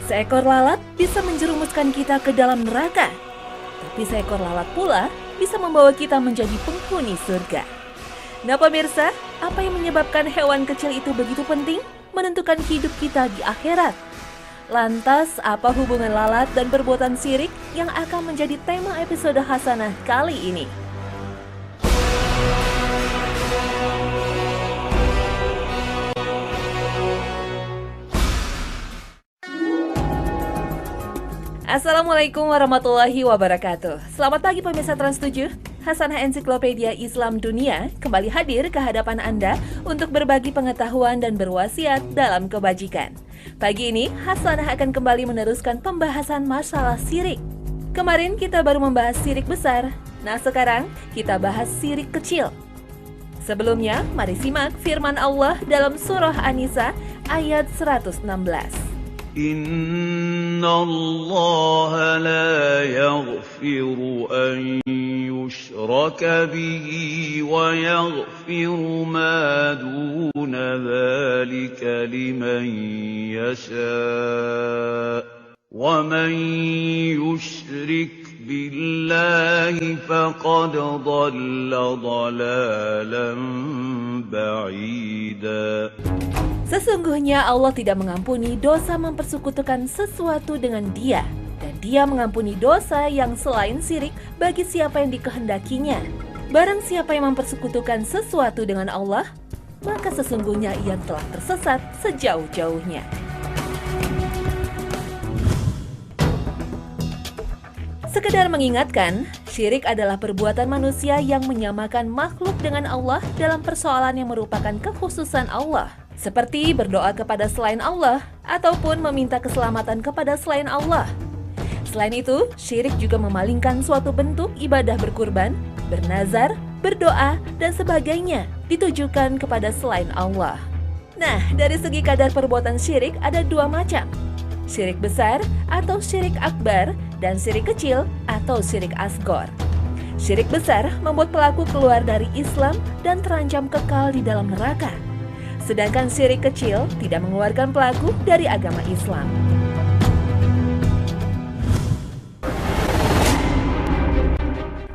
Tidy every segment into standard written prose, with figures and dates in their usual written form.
Seekor lalat bisa menjerumuskan kita ke dalam neraka, tapi seekor lalat pula bisa membawa kita menjadi penghuni surga. Nah pemirsa, apa yang menyebabkan hewan kecil itu begitu penting menentukan hidup kita di akhirat? Lantas, apa hubungan lalat dan perbuatan syirik yang akan menjadi tema episode Hasanah kali ini? Assalamualaikum warahmatullahi wabarakatuh. Selamat pagi pemirsa Trans7. Hasanah Ensiklopedia Islam Dunia kembali hadir ke hadapan Anda untuk berbagi pengetahuan dan berwasiat dalam kebajikan. Pagi ini, Hasanah akan kembali meneruskan pembahasan masalah syirik. Kemarin kita baru membahas syirik besar. Nah sekarang kita bahas syirik kecil. Sebelumnya, mari simak firman Allah dalam surah An-Nisa ayat 116. Inna Allah la yaghfiru an yushraka bihi wa yaghfiru ma duna dhalika liman yasha' wa man yushrik billahi faqad dhalla dhalalan ba'ida. Sesungguhnya Allah tidak mengampuni dosa mempersekutukan sesuatu dengan Dia, dan Dia mengampuni dosa yang selain syirik bagi siapa yang dikehendakinya. Barang siapa yang mempersekutukan sesuatu dengan Allah, maka sesungguhnya ia telah tersesat sejauh-jauhnya. Sekedar mengingatkan, syirik adalah perbuatan manusia yang menyamakan makhluk dengan Allah dalam persoalan yang merupakan kekhususan Allah. Seperti berdoa kepada selain Allah, ataupun meminta keselamatan kepada selain Allah. Selain itu, syirik juga memalingkan suatu bentuk ibadah berkurban, bernazar, berdoa, dan sebagainya ditujukan kepada selain Allah. Nah, dari segi kadar perbuatan syirik ada dua macam. Syirik besar atau syirik akbar, dan syirik kecil atau syirik asghar. Syirik besar membuat pelaku keluar dari Islam dan terancam kekal di dalam neraka. Sedangkan syirik kecil tidak mengeluarkan pelaku dari agama Islam.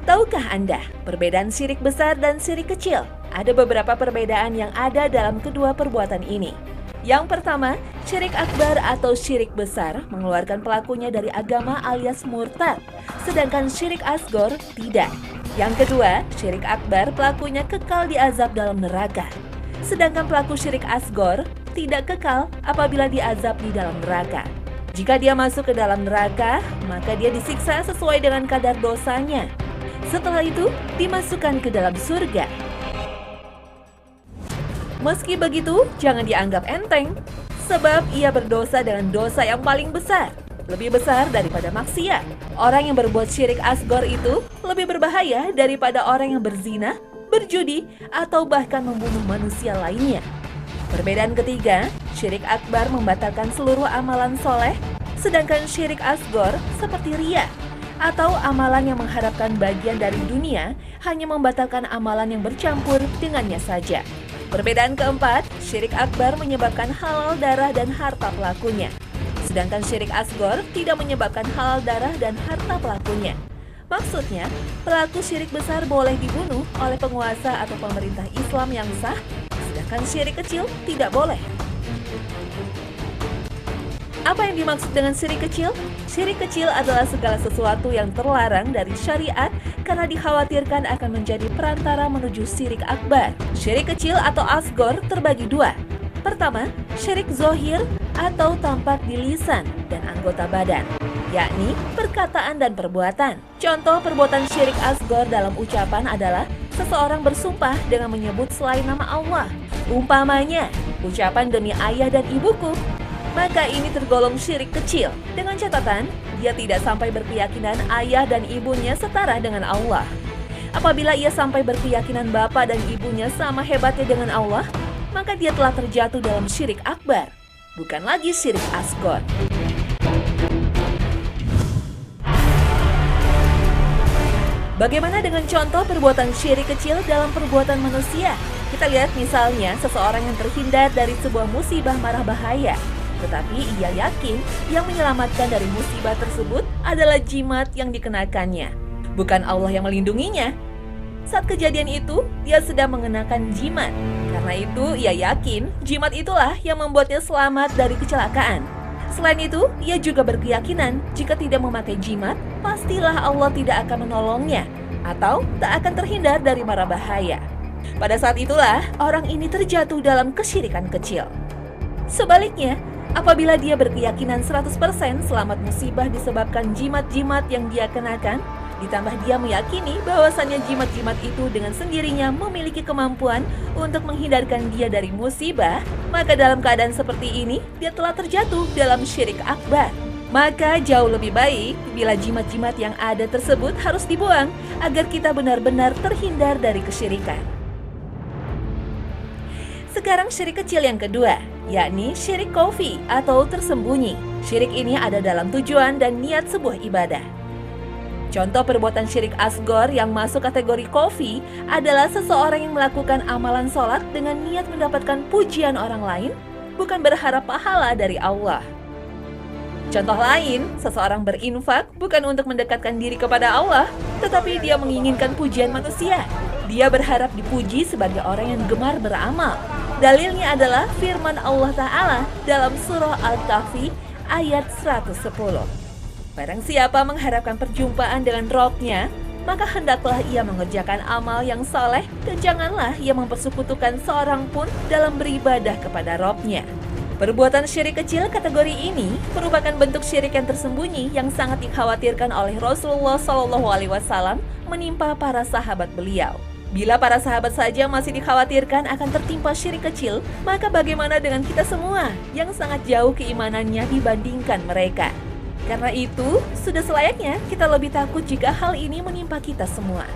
Tahukah Anda perbedaan syirik besar dan syirik kecil? Ada beberapa perbedaan yang ada dalam kedua perbuatan ini. Yang pertama, syirik akbar atau syirik besar mengeluarkan pelakunya dari agama alias murtad, sedangkan syirik asghar tidak. Yang kedua, syirik akbar pelakunya kekal diazab dalam neraka. Sedangkan pelaku syirik asghar tidak kekal apabila diazab di dalam neraka. Jika dia masuk ke dalam neraka, maka dia disiksa sesuai dengan kadar dosanya. Setelah itu, dimasukkan ke dalam surga. Meski begitu, jangan dianggap enteng, sebab ia berdosa dengan dosa yang paling besar, lebih besar daripada maksiat. Orang yang berbuat syirik asghar itu lebih berbahaya daripada orang yang berzina, berjudi, atau bahkan membunuh manusia lainnya. Perbedaan ketiga, syirik akbar membatalkan seluruh amalan soleh, sedangkan syirik asghar seperti riya, atau amalan yang mengharapkan bagian dari dunia, hanya membatalkan amalan yang bercampur dengannya saja. Perbedaan keempat, syirik akbar menyebabkan halal darah dan harta pelakunya, sedangkan syirik asghar tidak menyebabkan halal darah dan harta pelakunya. Maksudnya, pelaku syirik besar boleh dibunuh oleh penguasa atau pemerintah Islam yang sah, sedangkan syirik kecil tidak boleh. Apa yang dimaksud dengan syirik kecil? Syirik kecil adalah segala sesuatu yang terlarang dari syariat karena dikhawatirkan akan menjadi perantara menuju syirik akbar. Syirik kecil atau asghar terbagi dua. Pertama, syirik zohir atau tampak di lisan dan anggota badan, yakni perkataan dan perbuatan. Contoh perbuatan syirik asghar dalam ucapan adalah seseorang bersumpah dengan menyebut selain nama Allah. Umpamanya, ucapan demi ayah dan ibuku. Maka ini tergolong syirik kecil, dengan catatan dia tidak sampai berkeyakinan ayah dan ibunya setara dengan Allah. Apabila ia sampai berkeyakinan bapa dan ibunya sama hebatnya dengan Allah, maka dia telah terjatuh dalam syirik akbar, bukan lagi syirik asghar. Bagaimana dengan contoh perbuatan syirik kecil dalam perbuatan manusia? Kita lihat misalnya seseorang yang terhindar dari sebuah musibah marah bahaya. Tetapi ia yakin yang menyelamatkan dari musibah tersebut adalah jimat yang dikenakannya, bukan Allah yang melindunginya. Saat kejadian itu, dia sedang mengenakan jimat. Karena itu, ia yakin jimat itulah yang membuatnya selamat dari kecelakaan. Selain itu, ia juga berkeyakinan jika tidak memakai jimat, pastilah Allah tidak akan menolongnya atau tak akan terhindar dari mara bahaya. Pada saat itulah, orang ini terjatuh dalam kesyirikan kecil. Sebaliknya, apabila dia berkeyakinan 100% selamat musibah disebabkan jimat-jimat yang dia kenakan, ditambah dia meyakini bahwasannya jimat-jimat itu dengan sendirinya memiliki kemampuan untuk menghindarkan dia dari musibah, maka dalam keadaan seperti ini, dia telah terjatuh dalam syirik akbar. Maka jauh lebih baik bila jimat-jimat yang ada tersebut harus dibuang agar kita benar-benar terhindar dari kesyirikan. Sekarang syirik kecil yang kedua, yakni syirik khafi atau tersembunyi. Syirik ini ada dalam tujuan dan niat sebuah ibadah. Contoh perbuatan syirik asgor yang masuk kategori khafi adalah seseorang yang melakukan amalan sholat dengan niat mendapatkan pujian orang lain, bukan berharap pahala dari Allah. Contoh lain, seseorang berinfak bukan untuk mendekatkan diri kepada Allah, tetapi dia menginginkan pujian manusia. Dia berharap dipuji sebagai orang yang gemar beramal. Dalilnya adalah firman Allah Ta'ala dalam surah Al-Kahfi ayat 110. Barang siapa mengharapkan perjumpaan dengan Robnya, maka hendaklah ia mengerjakan amal yang soleh dan janganlah ia mempersekutukan seorang pun dalam beribadah kepada Robnya. Perbuatan syirik kecil kategori ini merupakan bentuk syirik yang tersembunyi yang sangat dikhawatirkan oleh Rasulullah SAW menimpa para sahabat beliau. Bila para sahabat saja masih dikhawatirkan akan tertimpa syirik kecil, maka bagaimana dengan kita semua yang sangat jauh keimanannya dibandingkan mereka? Karena itu, sudah selayaknya kita lebih takut jika hal ini menimpa kita semua.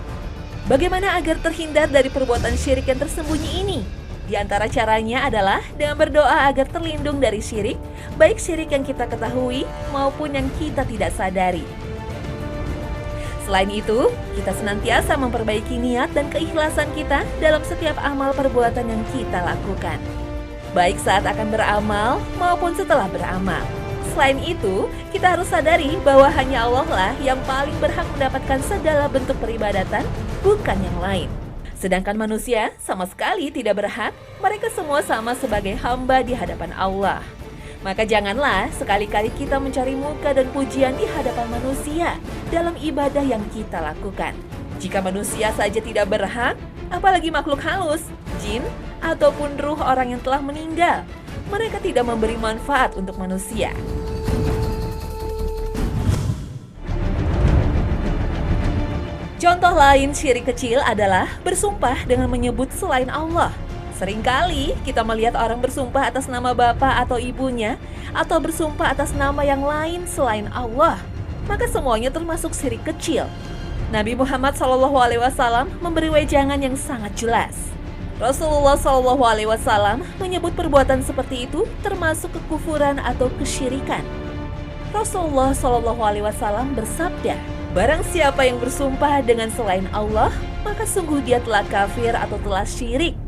Bagaimana agar terhindar dari perbuatan syirik yang tersembunyi ini? Di antara caranya adalah dengan berdoa agar terlindung dari syirik, baik syirik yang kita ketahui maupun yang kita tidak sadari. Selain itu, kita senantiasa memperbaiki niat dan keikhlasan kita dalam setiap amal perbuatan yang kita lakukan, baik saat akan beramal maupun setelah beramal. Selain itu, kita harus sadari bahwa hanya Allah lah yang paling berhak mendapatkan segala bentuk peribadatan, bukan yang lain. Sedangkan manusia sama sekali tidak berhak, mereka semua sama sebagai hamba di hadapan Allah. Maka janganlah sekali-kali kita mencari muka dan pujian di hadapan manusia dalam ibadah yang kita lakukan. Jika manusia saja tidak berhak, apalagi makhluk halus, jin, ataupun ruh orang yang telah meninggal. Mereka tidak memberi manfaat untuk manusia. Contoh lain syirik kecil adalah bersumpah dengan menyebut selain Allah. Seringkali kita melihat orang bersumpah atas nama bapak atau ibunya, atau bersumpah atas nama yang lain selain Allah. Maka semuanya termasuk syirik kecil. Nabi Muhammad SAW memberi wejangan yang sangat jelas. Rasulullah SAW menyebut perbuatan seperti itu termasuk kekufuran atau kesyirikan. Rasulullah SAW bersabda, "Barang siapa yang bersumpah dengan selain Allah, maka sungguh dia telah kafir atau telah syirik."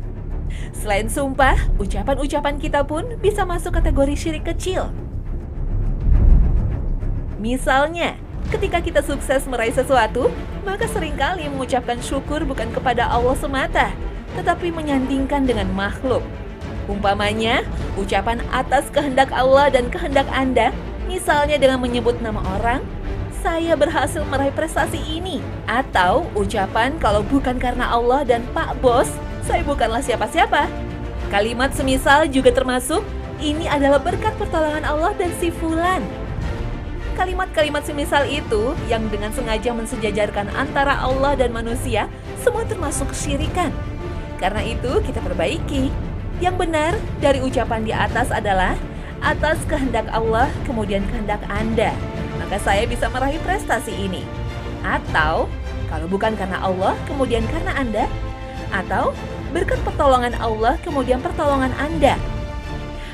Selain sumpah, ucapan-ucapan kita pun bisa masuk kategori syirik kecil. Misalnya, ketika kita sukses meraih sesuatu, maka seringkali mengucapkan syukur bukan kepada Allah semata, tetapi menyandingkan dengan makhluk. Umpamanya, ucapan atas kehendak Allah dan kehendak Anda, misalnya dengan menyebut nama orang, "Saya berhasil meraih prestasi ini." Atau ucapan kalau bukan karena Allah dan Pak Bos, saya bukanlah siapa-siapa. Kalimat semisal juga termasuk, "Ini adalah berkat pertolongan Allah dan si fulan." Kalimat-kalimat semisal itu yang dengan sengaja mensejajarkan antara Allah dan manusia, semua termasuk kesyirikan. Karena itu kita perbaiki. Yang benar dari ucapan di atas adalah atas kehendak Allah kemudian kehendak Anda, maka saya bisa meraih prestasi ini. Atau kalau bukan karena Allah kemudian karena Anda, atau berkat pertolongan Allah kemudian pertolongan Anda.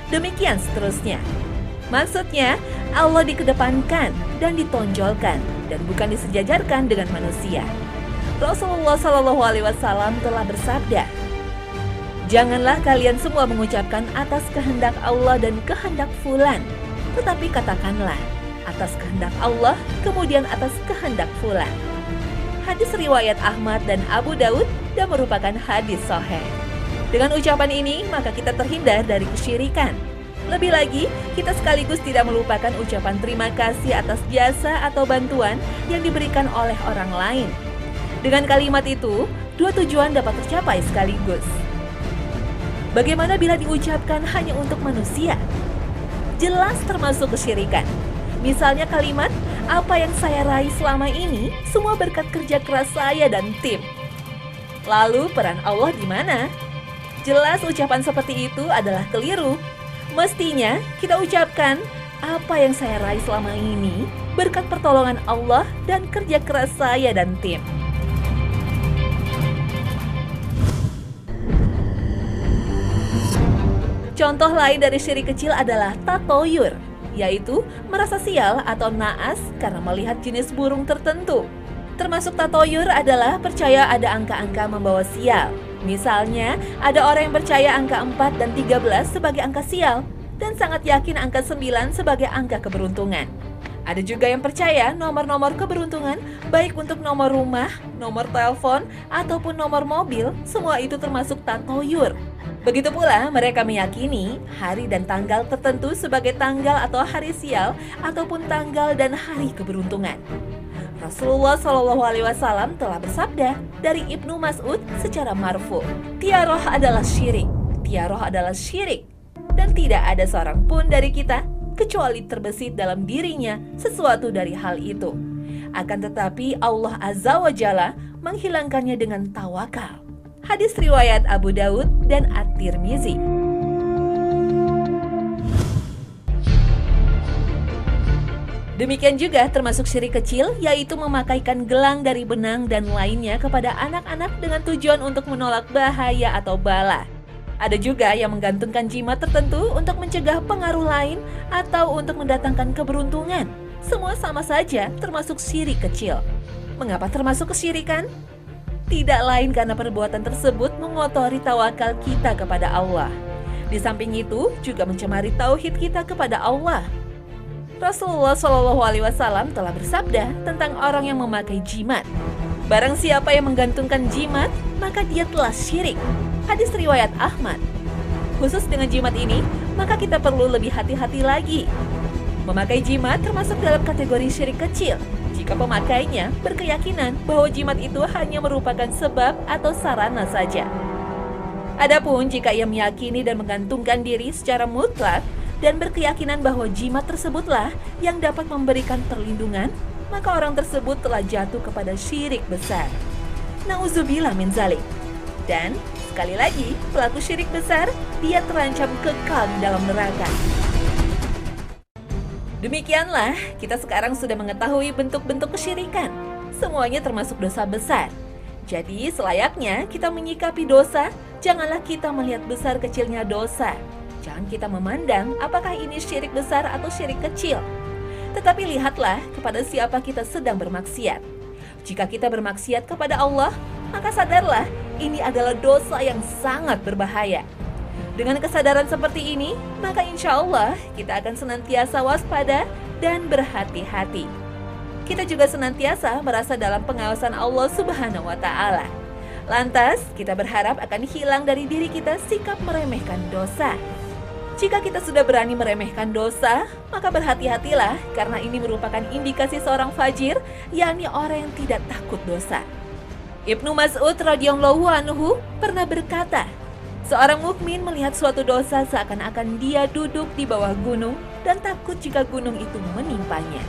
Demikian seterusnya. Maksudnya Allah dikedepankan dan ditonjolkan dan bukan disejajarkan dengan manusia. Rasulullah SAW telah bersabda, Janganlah kalian semua mengucapkan atas kehendak Allah dan kehendak fulan, tetapi katakanlah atas kehendak Allah, kemudian atas kehendak fulan. Hadis riwayat Ahmad dan Abu Daud dan merupakan hadis sahih. Dengan ucapan ini, maka kita terhindar dari kesyirikan. Lebih lagi, kita sekaligus tidak melupakan ucapan terima kasih atas jasa atau bantuan yang diberikan oleh orang lain. Dengan kalimat itu, dua tujuan dapat tercapai sekaligus. Bagaimana bila diucapkan hanya untuk manusia? Jelas termasuk kesyirikan. Misalnya kalimat, apa yang saya raih selama ini semua berkat kerja keras saya dan tim. Lalu peran Allah di mana? Jelas ucapan seperti itu adalah keliru. Mestinya kita ucapkan, apa yang saya raih selama ini berkat pertolongan Allah dan kerja keras saya dan tim. Contoh lain dari syirik kecil adalah tatoyur, yaitu merasa sial atau naas karena melihat jenis burung tertentu. Termasuk tatoyur adalah percaya ada angka-angka membawa sial. Misalnya, ada orang yang percaya angka 4 dan 13 sebagai angka sial, dan sangat yakin angka 9 sebagai angka keberuntungan. Ada juga yang percaya nomor-nomor keberuntungan, baik untuk nomor rumah, nomor telepon, ataupun nomor mobil, semua itu termasuk tatoyur. Begitu pula mereka meyakini hari dan tanggal tertentu sebagai tanggal atau hari sial ataupun tanggal dan hari keberuntungan. Rasulullah SAW telah bersabda dari Ibnu Mas'ud secara marfu, tiaroh adalah syirik, tiaroh adalah syirik, dan tidak ada seorang pun dari kita kecuali terbesit dalam dirinya sesuatu dari hal itu. Akan tetapi Allah Azza wa Jalla menghilangkannya dengan tawakal. Hadis riwayat Abu Daud dan At-Tirmizi. Demikian juga termasuk syirik kecil, yaitu memakaikan gelang dari benang dan lainnya kepada anak-anak dengan tujuan untuk menolak bahaya atau bala. Ada juga yang menggantungkan jimat tertentu untuk mencegah pengaruh lain atau untuk mendatangkan keberuntungan. Semua sama saja termasuk syirik kecil. Mengapa termasuk kesyirikan? Tidak lain karena perbuatan tersebut mengotori tawakal kita kepada Allah. Di samping itu juga mencemari tauhid kita kepada Allah. Rasulullah SAW telah bersabda tentang orang yang memakai jimat. Barang siapa yang menggantungkan jimat, maka dia telah syirik. Hadis riwayat Ahmad. Khusus dengan jimat ini, maka kita perlu lebih hati-hati lagi. Memakai jimat termasuk dalam kategori syirik kecil jika pemakainya berkeyakinan bahwa jimat itu hanya merupakan sebab atau sarana saja. Adapun jika ia meyakini dan menggantungkan diri secara mutlak dan berkeyakinan bahwa jimat tersebutlah yang dapat memberikan perlindungan, maka orang tersebut telah jatuh kepada syirik besar. Nauzubillah min zalik. Dan sekali lagi, pelaku syirik besar, dia terancam kekal di dalam neraka. Demikianlah, kita sekarang sudah mengetahui bentuk-bentuk kesyirikan. Semuanya termasuk dosa besar. Jadi, selayaknya kita menyikapi dosa, janganlah kita melihat besar kecilnya dosa. Jangan kita memandang apakah ini syirik besar atau syirik kecil. Tetapi lihatlah kepada siapa kita sedang bermaksiat. Jika kita bermaksiat kepada Allah, maka sadarlah ini adalah dosa yang sangat berbahaya. Dengan kesadaran seperti ini, maka insya Allah kita akan senantiasa waspada dan berhati-hati. Kita juga senantiasa merasa dalam pengawasan Allah Subhanahu wa Ta'ala. Lantas, kita berharap akan hilang dari diri kita sikap meremehkan dosa. Jika kita sudah berani meremehkan dosa, maka berhati-hatilah karena ini merupakan indikasi seorang fajir, yakni orang yang tidak takut dosa. Ibnu Mas'ud radhiyallahu anhu pernah berkata, seorang mukmin melihat suatu dosa seakan-akan dia duduk di bawah gunung dan takut jika gunung itu menimpanya.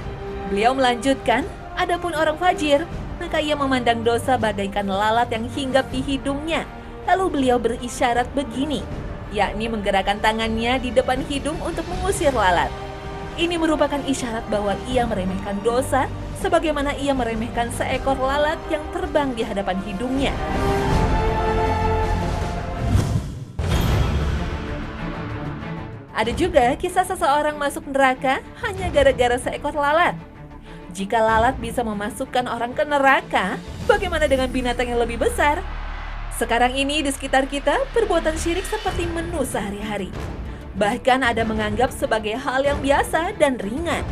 Beliau melanjutkan, adapun orang fajir, maka ia memandang dosa bagaikan lalat yang hinggap di hidungnya. Lalu beliau berisyarat begini, yakni menggerakkan tangannya di depan hidung untuk mengusir lalat. Ini merupakan isyarat bahwa ia meremehkan dosa, sebagaimana ia meremehkan seekor lalat yang terbang di hadapan hidungnya. Ada juga kisah seseorang masuk neraka hanya gara-gara seekor lalat. Jika lalat bisa memasukkan orang ke neraka, bagaimana dengan binatang yang lebih besar? Sekarang ini di sekitar kita, perbuatan syirik seperti menu sehari-hari. Bahkan ada menganggap sebagai hal yang biasa dan ringan.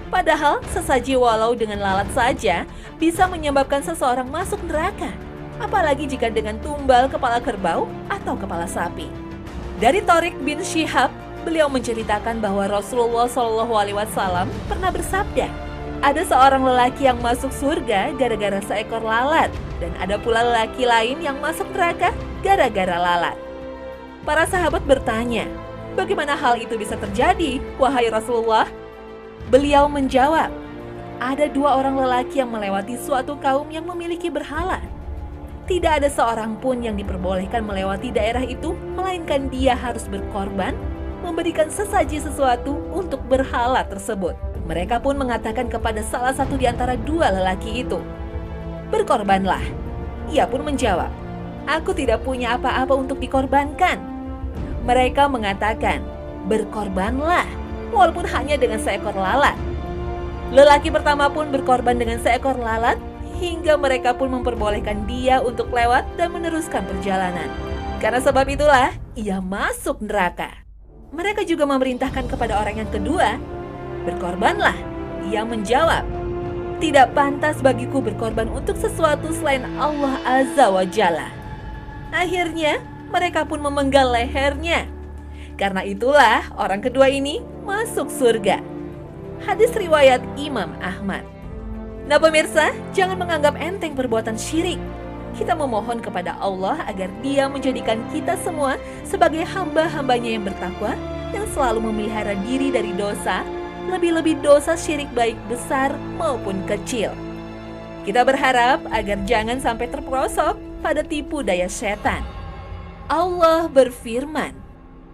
Padahal sesaji walau dengan lalat saja bisa menyebabkan seseorang masuk neraka. Apalagi jika dengan tumbal kepala kerbau atau kepala sapi. Dari Thariq bin Syihab, beliau menceritakan bahwa Rasulullah SAW pernah bersabda, ada seorang lelaki yang masuk surga gara-gara seekor lalat, dan ada pula lelaki lain yang masuk neraka gara-gara lalat. Para sahabat bertanya, bagaimana hal itu bisa terjadi, wahai Rasulullah? Beliau menjawab, ada dua orang lelaki yang melewati suatu kaum yang memiliki berhala. Tidak ada seorang pun yang diperbolehkan melewati daerah itu, melainkan dia harus berkorban, memberikan sesaji sesuatu untuk berhala tersebut. Mereka pun mengatakan kepada salah satu di antara dua lelaki itu, berkorbanlah. Ia pun menjawab, aku tidak punya apa-apa untuk dikorbankan. Mereka mengatakan, berkorbanlah, walaupun hanya dengan seekor lalat. Lelaki pertama pun berkorban dengan seekor lalat, hingga mereka pun memperbolehkan dia untuk lewat dan meneruskan perjalanan. Karena sebab itulah, ia masuk neraka. Mereka juga memerintahkan kepada orang yang kedua, berkorbanlah. Ia menjawab, tidak pantas bagiku berkorban untuk sesuatu selain Allah Azza wa Jalla. Akhirnya, mereka pun memenggal lehernya. Karena itulah, orang kedua ini masuk surga. Hadis riwayat Imam Ahmad. Nah pemirsa, jangan menganggap enteng perbuatan syirik. Kita memohon kepada Allah agar Dia menjadikan kita semua sebagai hamba-hambanya yang bertakwa, yang selalu memelihara diri dari dosa, lebih-lebih dosa syirik baik besar maupun kecil. Kita berharap agar jangan sampai terperosok pada tipu daya setan. Allah berfirman,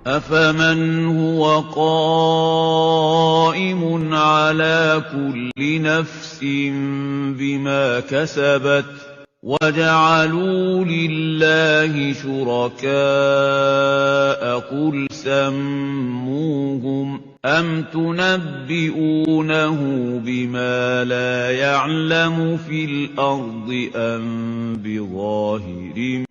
أَفَمَنْ هُوَ قَائِمٌ عَلَى كُلِّ نَفْسٍ بِمَا كَسَبَتْ وَجَعَلُوا لِلَّهِ شُرَكَاءَ قُلْ سَمُّوهُمْ أَمْ تُنَبِّئُونَهُ بِمَا لَا يَعْلَمُ فِي الْأَرْضِ أَمْ بِظَاهِرٍ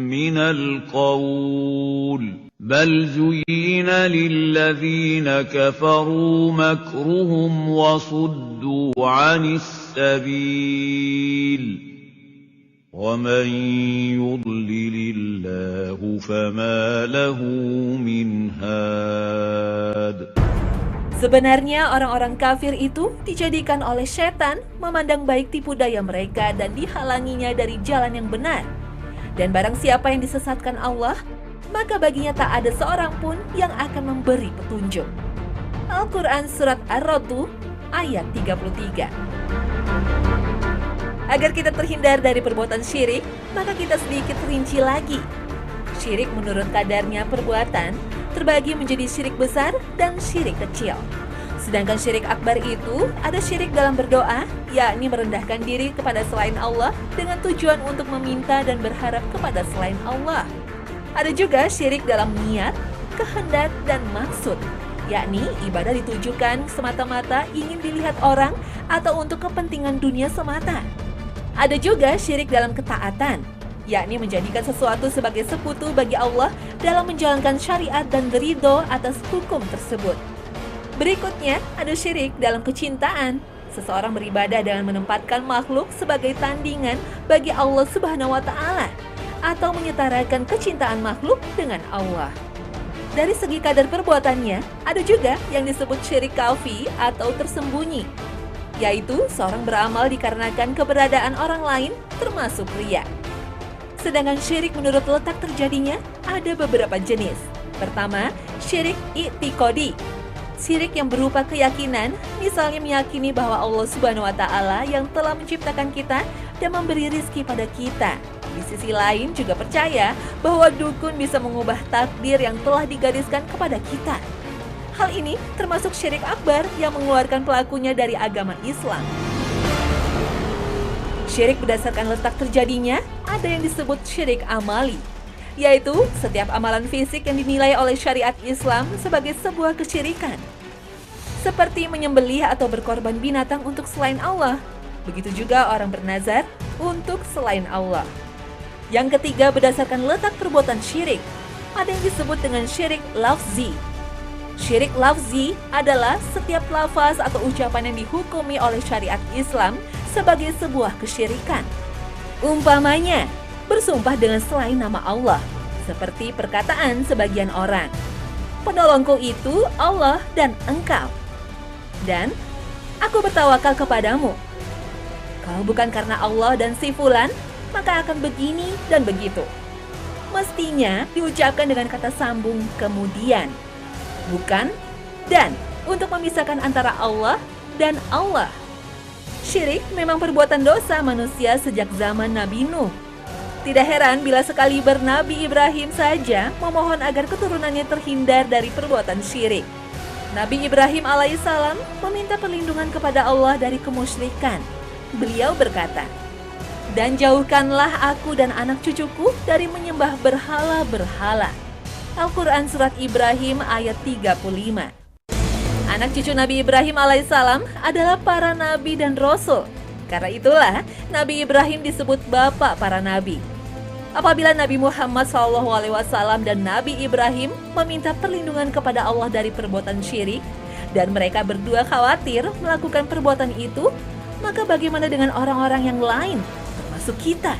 مِّنَ الْقَوْلِ بل زين للذين كفروا مكرهم وصدوا عن السبيل ومن يضلل الله فما له من هاد. Sebenarnya orang-orang kafir itu dijadikan oleh setan memandang baik tipu daya mereka dan dihalanginya dari jalan yang benar. Dan barang siapa yang disesatkan Allah, maka baginya tak ada seorang pun yang akan memberi petunjuk. Al-Quran Surat Ar-Ra'd ayat 33. Agar kita terhindar dari perbuatan syirik, maka kita sedikit rinci lagi. Syirik menurut kadarnya perbuatan terbagi menjadi syirik besar dan syirik kecil. Sedangkan syirik akbar itu ada syirik dalam berdoa, yakni merendahkan diri kepada selain Allah dengan tujuan untuk meminta dan berharap kepada selain Allah. Ada juga syirik dalam niat, kehendak, dan maksud, yakni ibadah ditujukan semata-mata ingin dilihat orang atau untuk kepentingan dunia semata. Ada juga syirik dalam ketaatan, yakni menjadikan sesuatu sebagai sekutu bagi Allah dalam menjalankan syariat dan ridho atas hukum tersebut. Berikutnya, ada syirik dalam kecintaan. Seseorang beribadah dengan menempatkan makhluk sebagai tandingan bagi Allah Subhanahu wa Ta'ala, atau menyetarakan kecintaan makhluk dengan Allah. Dari segi kadar perbuatannya, ada juga yang disebut syirik khafi atau tersembunyi, yaitu seorang beramal dikarenakan keberadaan orang lain, termasuk riya. Sedangkan syirik menurut letak terjadinya ada beberapa jenis. Pertama, syirik i'tiqadi. Syirik yang berupa keyakinan, misalnya meyakini bahwa Allah Subhanahu wa Ta'ala yang telah menciptakan kita dan memberi rizki pada kita. Di sisi lain juga percaya bahwa dukun bisa mengubah takdir yang telah digariskan kepada kita. Hal ini termasuk syirik akbar yang mengeluarkan pelakunya dari agama Islam. Syirik berdasarkan letak terjadinya ada yang disebut syirik amali, yaitu setiap amalan fisik yang dinilai oleh syariat Islam sebagai sebuah kesyirikan. Seperti menyembelih atau berkorban binatang untuk selain Allah. Begitu juga orang bernazar untuk selain Allah. Yang ketiga, berdasarkan letak perbuatan syirik. Ada yang disebut dengan syirik lafzi. Syirik lafzi adalah setiap lafaz atau ucapan yang dihukumi oleh syariat Islam sebagai sebuah kesyirikan. Umpamanya, bersumpah dengan selain nama Allah, seperti perkataan sebagian orang, penolongku itu Allah dan engkau. Dan aku bertawakal kepadamu. Kalau bukan karena Allah dan si fulan, maka akan begini dan begitu. Mestinya diucapkan dengan kata sambung kemudian, bukan dan, untuk memisahkan antara Allah dan Allah. Syirik memang perbuatan dosa manusia sejak zaman Nabi Nuh. Tidak heran bila sekali bernabi Ibrahim saja memohon agar keturunannya terhindar dari perbuatan syirik. Nabi Ibrahim alaihissalam meminta perlindungan kepada Allah dari kemusyrikan. Beliau berkata, "Dan jauhkanlah aku dan anak cucuku dari menyembah berhala-berhala." Al-Quran Surat Ibrahim ayat 35. Anak cucu Nabi Ibrahim alaihissalam adalah para nabi dan rasul. Karena itulah Nabi Ibrahim disebut bapak para nabi. Apabila Nabi Muhammad SAW dan Nabi Ibrahim meminta perlindungan kepada Allah dari perbuatan syirik, dan mereka berdua khawatir melakukan perbuatan itu, maka bagaimana dengan orang-orang yang lain, termasuk kita?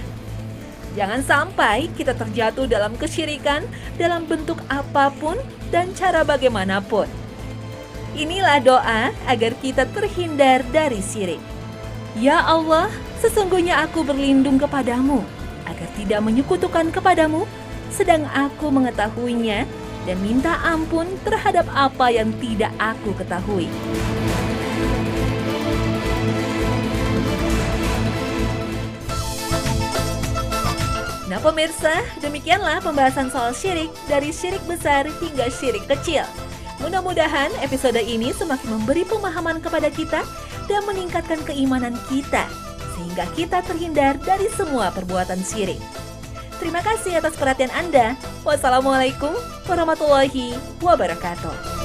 Jangan sampai kita terjatuh dalam kesyirikan dalam bentuk apapun dan cara bagaimanapun. Inilah doa agar kita terhindar dari syirik. Ya Allah, sesungguhnya aku berlindung kepadamu, agar tidak menyekutukan kepadamu, sedang aku mengetahuinya, dan minta ampun terhadap apa yang tidak aku ketahui. Nah pemirsa, demikianlah pembahasan soal syirik, dari syirik besar hingga syirik kecil. Mudah-mudahan episode ini semakin memberi pemahaman kepada kita dan meningkatkan keimanan kita, sehingga kita terhindar dari semua perbuatan syirik. Terima kasih atas perhatian Anda. Wassalamualaikum warahmatullahi wabarakatuh.